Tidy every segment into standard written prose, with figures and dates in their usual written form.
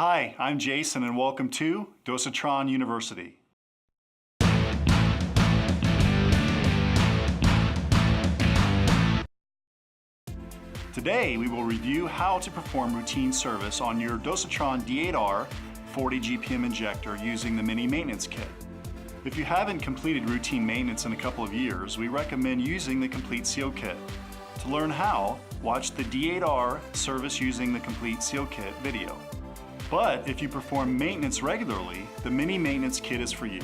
Hi, I'm Jason and welcome to Dosatron University. Today we will review how to perform routine service on your Dosatron D8R 40 GPM injector using the mini maintenance kit. If you haven't completed routine maintenance in a couple of years, we recommend using the Complete Seal Kit. To learn how, watch the D8R service using the Complete Seal Kit video. But if you perform maintenance regularly, the mini maintenance kit is for you.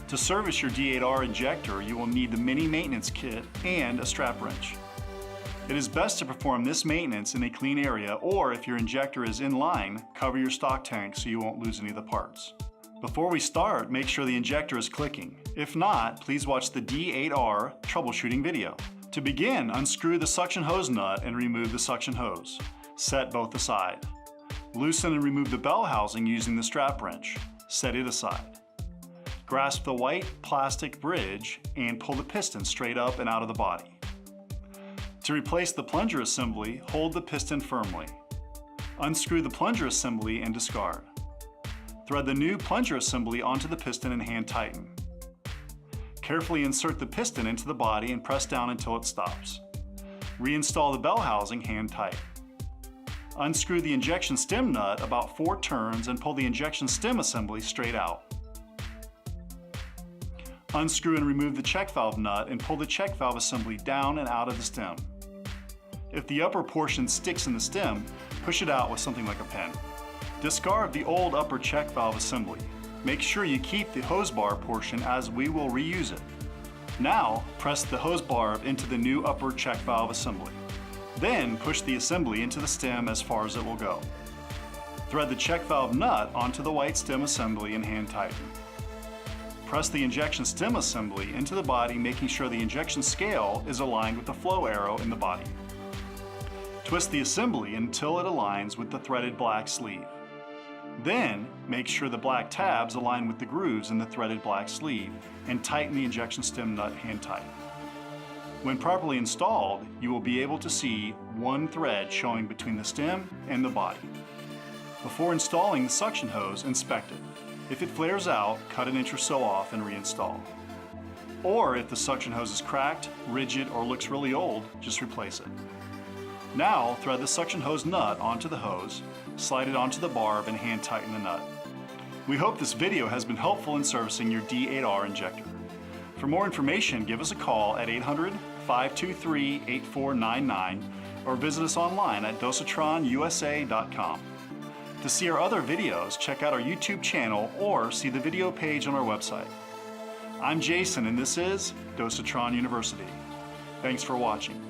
To service your D8R injector, you will need the mini maintenance kit and a strap wrench. It is best to perform this maintenance in a clean area, or if your injector is in line, cover your stock tank so you won't lose any of the parts. Before we start, make sure the injector is clicking. If not, please watch the D8R troubleshooting video. To begin, unscrew the suction hose nut and remove the suction hose. Set both aside. Loosen and remove the bell housing using the strap wrench. Set it aside. Grasp the white plastic bridge and pull the piston straight up and out of the body. To replace the plunger assembly, hold the piston firmly. Unscrew the plunger assembly and discard. Thread the new plunger assembly onto the piston and hand tighten. Carefully insert the piston into the body and press down until it stops. Reinstall the bell housing hand tight. Unscrew the injection stem nut about 4 turns and pull the injection stem assembly straight out. Unscrew and remove the check valve nut and pull the check valve assembly down and out of the stem. If the upper portion sticks in the stem, push it out with something like a pen. Discard the old upper check valve assembly. Make sure you keep the hose bar portion as we will reuse it. Now, press the hose barb into the new upper check valve assembly. Then push the assembly into the stem as far as it will go. Thread the check valve nut onto the white stem assembly and hand tighten. Press the injection stem assembly into the body, making sure the injection scale is aligned with the flow arrow in the body. Twist the assembly until it aligns with the threaded black sleeve. Then, make sure the black tabs align with the grooves in the threaded black sleeve and tighten the injection stem nut hand tight. When properly installed, you will be able to see one thread showing between the stem and the body. Before installing the suction hose, inspect it. If it flares out, cut an inch or so off and reinstall. Or if the suction hose is cracked, rigid, or looks really old, just replace it. Now, thread the suction hose nut onto the hose, slide it onto the barb, and hand tighten the nut. We hope this video has been helpful in servicing your D8R injector. For more information, give us a call at 800-523-8499 or visit us online at dosatronusa.com. To see our other videos, check out our YouTube channel or see the video page on our website. I'm Jason and this is Dosatron University. Thanks for watching.